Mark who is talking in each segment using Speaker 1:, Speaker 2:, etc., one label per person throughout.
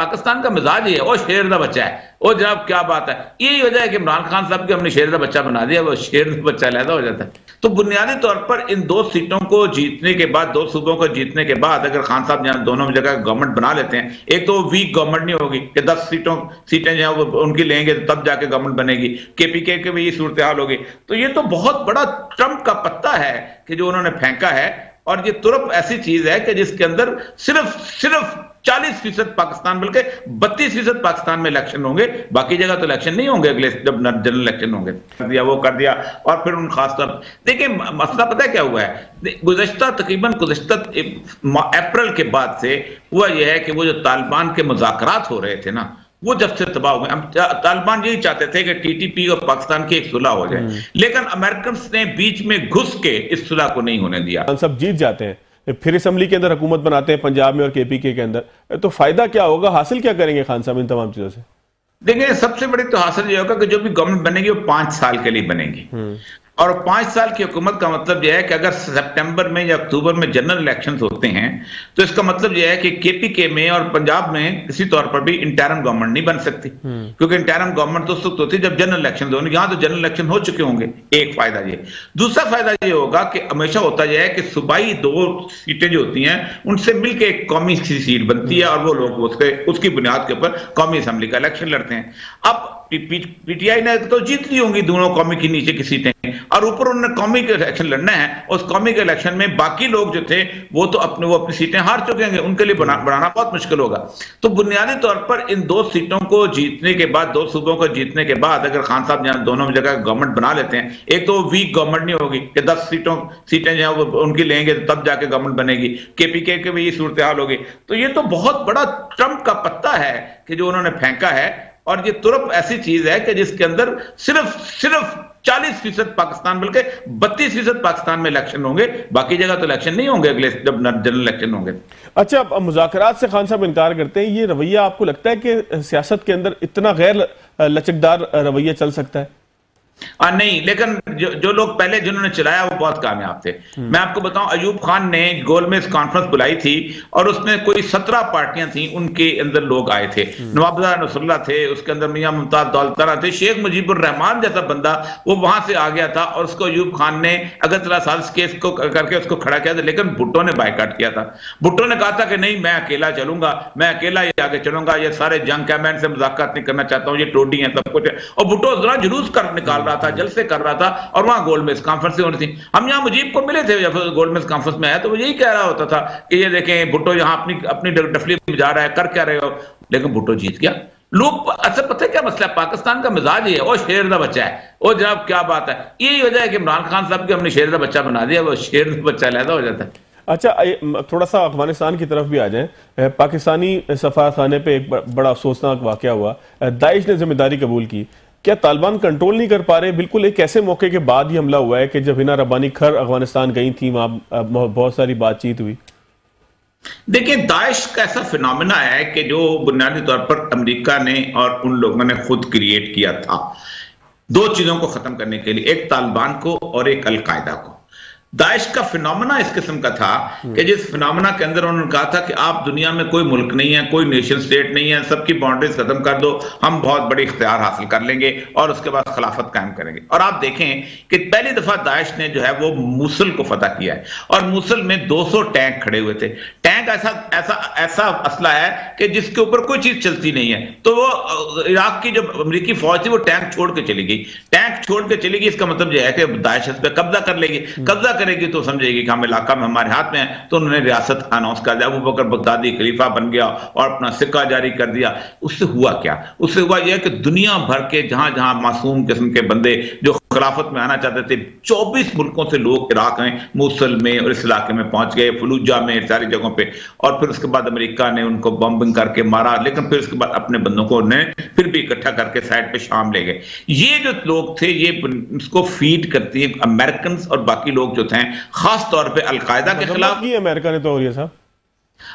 Speaker 1: पाकिस्तान का मिजाज ही है, वो शेर का बच्चा है, वो जनाब क्या बात है। यही वजह है कि इमरान खान साहब के हमने शेर का बच्चा बना दिया, वो शेर का बच्चा लैदा हो जाता है। तो बुनियादी तौर पर इन 2 सीटों को जीतने के बाद, 2 सूबों को जीतने के बाद अगर खान साहब यहाँ दोनों जगह गवर्नमेंट बना लेते हैं, एक तो वीक गवर्नमेंट नहीं होगी कि 10 सीटें जो है उनकी लेंगे तो तब जाके गवर्नमेंट बनेगी, केपीके के भी ये सूरत हाल होगी। तो ये तो बहुत बड़ा ट्रंप का पत्ता है कि जो उन्होंने फेंका है, और ये तुरंत ऐसी चीज है कि जिसके अंदर सिर्फ 40% पाकिस्तान, बल्कि 32% पाकिस्तान में इलेक्शन होंगे, बाकी जगह तो इलेक्शन नहीं होंगे अगले जब जनरल इलेक्शन होंगे। कर दिया वो कर दिया। और फिर उन खासतौर देखिए मसला पता है क्या हुआ है, तकरीबन गुज़श्ता अप्रैल के बाद से हुआ यह है कि वो जो तालिबान के मुज़ाकरात हो रहे थे ना, वो जब से तबाह हुए, हम तालिबान यही चाहते थे कि टीटीपी और पाकिस्तान की एक सुलह हो जाए, लेकिन अमेरिकन ने बीच में घुस के इस सुलह को नहीं होने दिया।
Speaker 2: सब जीत जाते हैं, फिर असेंबली के अंदर हुकूमत बनाते हैं पंजाब में और केपीके के अंदर, तो फायदा क्या होगा, हासिल क्या करेंगे खान साहब इन तमाम चीजों से?
Speaker 1: देखिए सबसे बड़ी तो हासिल ये होगा कि जो भी गवर्नमेंट बनेगी वो 5 साल के लिए बनेगी, और 5 साल की हुकूमत का मतलब यह है कि अगर सितंबर में या अक्टूबर में जनरल इलेक्शंस होते हैं तो इसका मतलब यह है कि केपीके में और पंजाब में किसी तौर पर भी इंटरिम गवर्नमेंट नहीं बन सकती, क्योंकि इंटरिम गवर्नमेंट तो उस वक्त होती है जब जनरल इलेक्शन होंगे। यहां तो जनरल इलेक्शन हो चुके होंगे, एक फायदा ये। दूसरा फायदा ये होगा कि हमेशा होता यह है कि सूबाई 2 सीटें जो होती हैं उनसे मिलकर एक कौमी सीट बनती है, और वो लोग उसकी बुनियाद के ऊपर कौमी असेंबली का इलेक्शन लड़ते हैं। अब पीटीआई ने तो जीत ली होंगी दोनों कौमी की नीचे की सीटें, और ऊपर उन्होंने कौमी के इलेक्शन लड़ना है। उस कौमी के इलेक्शन में बाकी लोग जो थे वो तो अपनी सीटें हार चुके हैं, उनके लिए बनाना बहुत मुश्किल होगा। तो बुनियादी तौर पर इन 2 सीटों को जीतने के बाद, 2 सूबों को जीतने के बाद अगर खान साहब यहाँ दोनों जगह गवर्नमेंट बना लेते हैं, एक तो वीक गवर्नमेंट नहीं होगी कि 10 सीटें जो है उनकी लेंगे तो तब जाके गवर्नमेंट बनेगी, केपीके के भी ये सूरत हाल होगी। तो ये तो बहुत बड़ा ट्रंप का पत्ता है कि जो उन्होंने फेंका है, और ये तुरंत ऐसी चीज है कि जिसके अंदर सिर्फ 40% पाकिस्तान, बल्कि 32% पाकिस्तान में इलेक्शन होंगे, बाकी जगह तो इलेक्शन नहीं होंगे अगले जब जनरल इलेक्शन होंगे।
Speaker 2: अच्छा, अब मुज़ाकरात से खान साहब इनकार करते हैं, ये रवैया आपको लगता है कि सियासत के अंदर इतना गैर लचकदार रवैया चल सकता है?
Speaker 1: नहीं, लेकिन जो लोग पहले जिन्होंने चलाया वो बहुत कामयाब थे। मैं आपको बताऊं, अयूब खान ने गोलमेज कॉन्फ्रेंस बुलाई थी और उसमें कोई 17 पार्टियां थी, उनके अंदर लोग आए थे। नवाबुल्लाह नसरुल्लाह थे, उसके अंदर मियां मुमताज दौलतारा थे, शेख मुजीबुर रहमान जैसा बंदा वो वहां से आ गया था, और उसको अयूब खान ने अगरतला साजिश केस को करके उसको खड़ा किया था। लेकिन भुट्टो ने बायकाट किया था। भुट्टो ने कहा था कि नहीं, मैं अकेला चलूंगा, मैं अकेला ही आगे चलूंगा, ये सारे जंग है, मैं इनसे मुज़ाकरात नहीं करना चाहता हूँ, ये टोडी है, सब कुछ है। और भुट्टो जरा जुलूस कर निकाल रहा था, जलसे कर रहा था, और वहां गोलमेज कॉन्फ्रेंस होनी थी। हम यहाँ मुजीब को मिले थे जब गोलमेज कॉन्फ्रेंस में आया, तो वो यही कह रहा होता था कि ये देखें भुट्टो यहाँ अपनी डफली बजा रहा है, कर क्या रहे हो। लेकिन भुट्टो जीत गया। लोग अच्छा, पता है क्या मसला है, पाकिस्तान का मिजाज ही है, वो शेर का बच्चा है, वो जनाब क्या बात है। यही वजह है कि इमरान खान साहब के हमने शेर का बच्चा बना दिया, वो शेर का बच्चा लैदा हो जाता है।
Speaker 2: अच्छा, थोड़ा सा अफगानिस्तान की तरफ भी आ जाएं। पाकिस्तानी सफारतखाने पे एक बड़ा अफसोसनाक वाकया हुआ, दाइश ने जिम्मेदारी कबूल की। क्या तालिबान कंट्रोल नहीं कर पा रहे? बिल्कुल एक ऐसे मौके के बाद ही हमला हुआ है कि जब हिना रब्बानी खर अफगानिस्तान गई थी, वहां बहुत सारी बातचीत हुई।
Speaker 1: देखिए, दाइश का ऐसा फिनोमेना है कि जो बुनियादी तौर पर अमेरिका ने और उन लोगों ने खुद क्रिएट किया था 2 चीजों को खत्म करने के लिए, एक तालिबान को और एक अलकायदा को। दाइश का फिनोमेना इस किस्म का था कि जिस फिनोमेना के अंदर उन्होंने कहा था कि आप दुनिया में कोई मुल्क नहीं है, कोई नेशन स्टेट नहीं है, सबकी बाउंड्रीज खत्म कर दो, हम बहुत बड़ी इख्तियार हासिल कर लेंगे और उसके बाद खिलाफत कायम करेंगे। और आप देखें कि पहली दफा दाइश ने जो है वो मूसल को फतह किया है, और मूसल में 200 टैंक खड़े हुए थे। टैंक ऐसा असला है कि जिसके ऊपर कोई चीज चलती नहीं है। तो वो इराक की जो अमेरिकी फौज थी वो टैंक छोड़ के चली गई। टैंक छोड़ के चली गई, इसका मतलब यह है कि दाइश इस पर कब्जा कर लेगी। कब्जा करेगी तो समझेगी कि हम इलाका में हमारे हाथ में है, तो उन्होंने रियासत अनाउंस कर दिया। अबू बकर बगदादी खलीफा बन गया और अपना सिक्का जारी कर दिया। उससे हुआ क्या? उससे हुआ यह कि दुनिया भर के जहां जहां मासूम किस्म के बंदे जो खिलाफत में आना चाहते थे, 24 मुल्कों से लोग इराक में, मूसल में और इस इलाके में पहुंच गए, फलूजा में, सारी जगहों पे। और फिर उसके बाद अमेरिका ने उनको बॉम्बिंग करके मारा, लेकिन फिर उसके बाद अपने बंदों को उन्हें फिर भी इकट्ठा करके साइड पे शाम ले गए। ये जो लोग थे ये इसको फीड करती है अमेरिकन और बाकी लोग जो थे, खास तौर पे अलकायदा के खिलाफ।
Speaker 2: अमेरिका ने तो हो रही है साहब,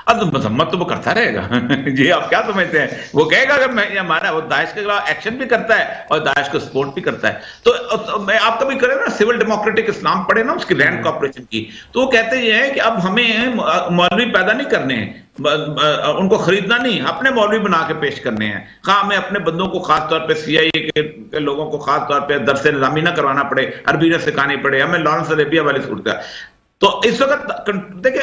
Speaker 1: अब मजम्मत तो वो करता रहेगा। जी आप क्या समझते हैं? वो कहेगा अगर मैं हमारा, वो दाइश के खिलाफ एक्शन भी करता है और दाइश को सपोर्ट भी करता है। तो मैं आप कभी करें ना सिविल डेमोक्रेटिक इस्लाम पढ़े ना उसकी लैंड कॉर्पोरेशन की, तो वो कहते ये है कि अब हमें मौलवी पैदा नहीं करने हैं, उनको खरीदना नहीं, अपने मौलवी बना के पेश करने हैं। हाँ, हमें अपने बंदों को खासतौर पे CIA के लोगों को खासतौर पे दरसे निज़ामी ना करवाना पड़े, अरबी न सिखानी पड़े, हमें लॉरेंस अरेबिया वाली सूरत है। तो इस वक्त देखिए,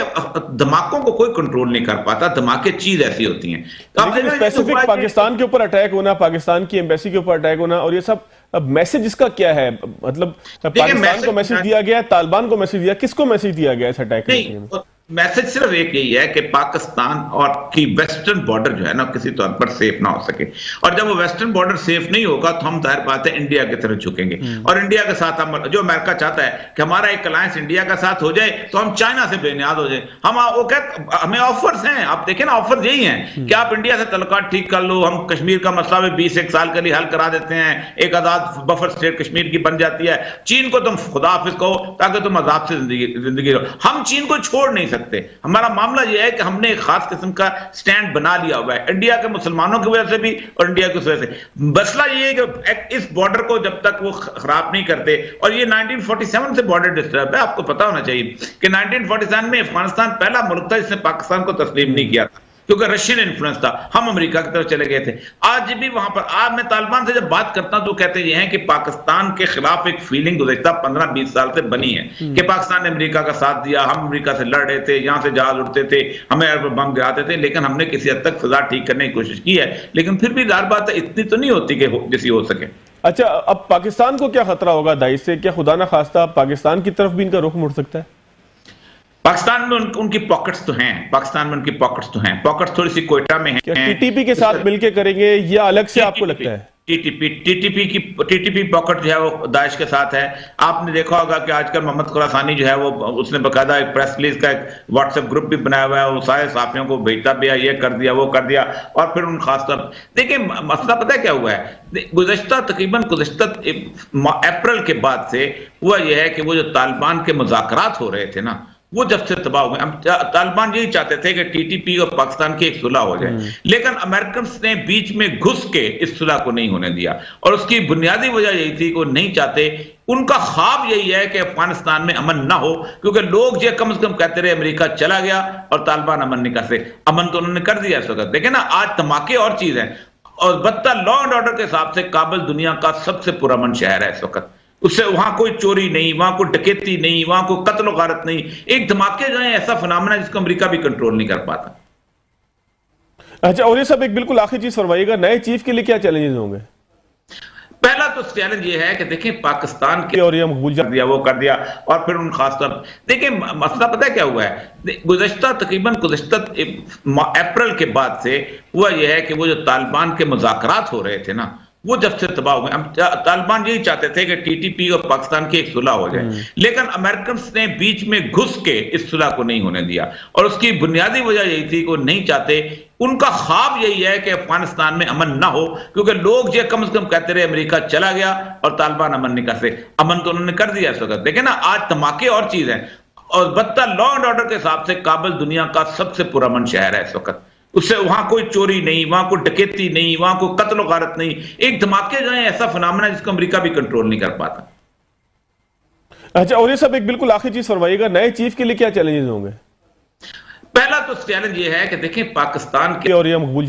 Speaker 1: धमाकों को कोई कंट्रोल नहीं कर पाता, धमाके चीज ऐसी होती हैं। तो आप
Speaker 2: स्पेसिफिक पाकिस्तान के ऊपर अटैक होना, पाकिस्तान की एम्बेसी के ऊपर अटैक होना, और ये सब अब मैसेज इसका क्या है? मतलब पाकिस्तान को मैसेज दिया गया, तालिबान को मैसेज दिया, किसको मैसेज दिया गया इस अटैक में?
Speaker 1: मैसेज सिर्फ एक यही है कि पाकिस्तान और की वेस्टर्न बॉर्डर जो है ना किसी तौर पर सेफ ना हो सके, और जब वो वेस्टर्न बॉर्डर सेफ नहीं होगा तो हम जाहिर बात है इंडिया की तरफ झुकेंगे, और इंडिया के साथ हम, जो अमेरिका चाहता है कि हमारा एक अलायंस इंडिया का साथ हो जाए तो हम चाइना से बेनियाद हो जाए। हम वो कहते, हमें ऑफर्स हैं, आप देखें ना, ऑफर्स यही हैं कि आप इंडिया से तल्लुकात ठीक कर लो, हम कश्मीर का मसला भी 20 साल के लिए हल करा देते हैं, एक आजाद बफर स्टेट कश्मीर की बन जाती है, चीन को तुम खुदा हाफिज कहो ताकि तुम आजाद से जिंदगी रहो। हम चीन को छोड़ नहीं सकते। हमारा मामला यह है कि हमने एक खास किस्म का स्टैंड बना लिया हुआ है, इंडिया के मुसलमानों की वजह से भी और इंडिया की वजह से। मसला यह है कि इस बॉर्डर को जब तक वो खराब नहीं करते, और ये 1947 से बॉर्डर डिस्टर्ब है, आपको पता होना चाहिए कि 1947 में अफगानिस्तान पहला मुल्क था जिसने पाकिस्तान को तस्लीम नहीं किया था, क्योंकि रशियन इन्फ्लुएंस था, हम अमेरिका की तरफ चले गए थे। आज भी वहां पर, आज मैं तालिबान से जब बात करता हूं तो कहते ये हैं कि पाकिस्तान के खिलाफ एक फीलिंग गुज़श्ता 15-20 साल से बनी है कि पाकिस्तान ने अमेरिका का साथ दिया, हम अमेरिका से लड़ रहे थे, यहां से जहाज उड़ते थे, हमें बम गिराते थे, लेकिन हमने किसी हद तक फिजा ठीक करने की कोशिश की है, लेकिन फिर भी जाहिर बात है इतनी तो नहीं होती कि जैसी हो सके।
Speaker 2: अच्छा, अब पाकिस्तान को क्या खतरा होगा दाइश से? क्या खुदा ना खास्ता पाकिस्तान की तरफ भी इनका रुख मुड़ सकता है?
Speaker 1: पाकिस्तान में उनकी पॉकेट्स तो हैं, पाकिस्तान में उनकी पॉकेट्स तो हैं, पॉकेट्स थोड़ी सी कोयटा में हैं।
Speaker 2: क्या TTP के साथ मिलके करेंगे या अलग से आपको लगता है?
Speaker 1: टीटीपी पॉकेट जो है वो दाइश के साथ है। आपने देखा होगा कि आजकल मोहम्मद खुरासानी जो है वो, उसने बकायदा एक प्रेस रिलीज का एक व्हाट्सएप ग्रुप भी बनाया हुआ है, वो सारे साफियों को भेजता भी है, ये कर दिया वो कर दिया, और फिर उन खासतौर देखिए मसला पता है क्या हुआ है, तकरीबन गुज़श्ता अप्रैल के बाद से हुआ यह है कि वो जो तालिबान के मुज़ाकरात हो रहे थे ना, वो जब से तबाह हो गए। तालिबान यही चाहते थे कि TTP और पाकिस्तान की एक सुलह हो जाए, लेकिन अमेरिकन ने बीच में घुस के इस सुलह को नहीं होने दिया, और उसकी बुनियादी वजह यही थी कि वो नहीं चाहते, उनका ख्वाब यही है कि अफगानिस्तान में अमन ना हो, क्योंकि लोग ये कम से कम कहते रहे अमेरिका चला गया और तालिबान अमन नहीं कर सकते। अमन तो उन्होंने कर दिया इस वक्त। देखे ना, आज धमाके और चीज है, और बत्ता लॉ एंड ऑर्डर के हिसाब से काबुल दुनिया का सबसे पुरअमन शहर है इस वक्त। उससे वहां कोई चोरी नहीं, वहां कोई डकैती नहीं, वहां कोई कत्ल गारत नहीं। एक धमाके जो है ऐसा फिनोमेना है जिसको अमेरिका भी कंट्रोल नहीं कर पाता।
Speaker 2: अच्छा, और ये सब एक बिल्कुल आखिरी चीज फरमाइएगा, नए चीफ के लिए क्या चैलेंजेस होंगे?
Speaker 1: पहला तो चैलेंज ये है कि देखिए पाकिस्तान के,
Speaker 2: और ये मकबूल
Speaker 1: कर दिया वो कर दिया, और फिर उन खासतौर देखिए मसला पता है क्या हुआ है, गुज़श्ता अप्रैल के बाद से हुआ यह है कि वो जो तालिबान के मुज़ाकरात हो रहे थे ना, वो जब से तबाह हो गए। तालिबान यही चाहते थे कि TTP और पाकिस्तान की एक सुलह हो जाए, लेकिन अमेरिकन ने बीच में घुस के इस सुलह को नहीं होने दिया, और उसकी बुनियादी वजह यही थी कि वो नहीं चाहते, उनका ख्वाब यही है कि अफगानिस्तान में अमन ना हो, क्योंकि लोग ये कम से कम कहते रहे अमेरिका चला गया और तालिबान अमन नहीं कर सकते। अमन तो उन्होंने कर दिया इस वक्त। देखे ना, आज धमाके और चीज है, और बत्ता लॉ एंड ऑर्डर के हिसाब से काबुल दुनिया का सबसे पुरअमन शहर है इस वक्त। उससे वहां कोई चोरी नहीं, वहां कोई डकैती नहीं, वहां कोई कत्ल गारत नहीं। एक धमाके जो है ऐसा फिनोमेना है जिसको अमेरिका भी कंट्रोल नहीं कर पाता।
Speaker 2: अच्छा, और ये सब एक बिल्कुल आखिरी चीज फरमाइएगा, नए चीफ के लिए क्या चैलेंजेस होंगे?
Speaker 1: पहला तो चैलेंज ये है कि देखें पाकिस्तान के,
Speaker 2: और ये मकबूल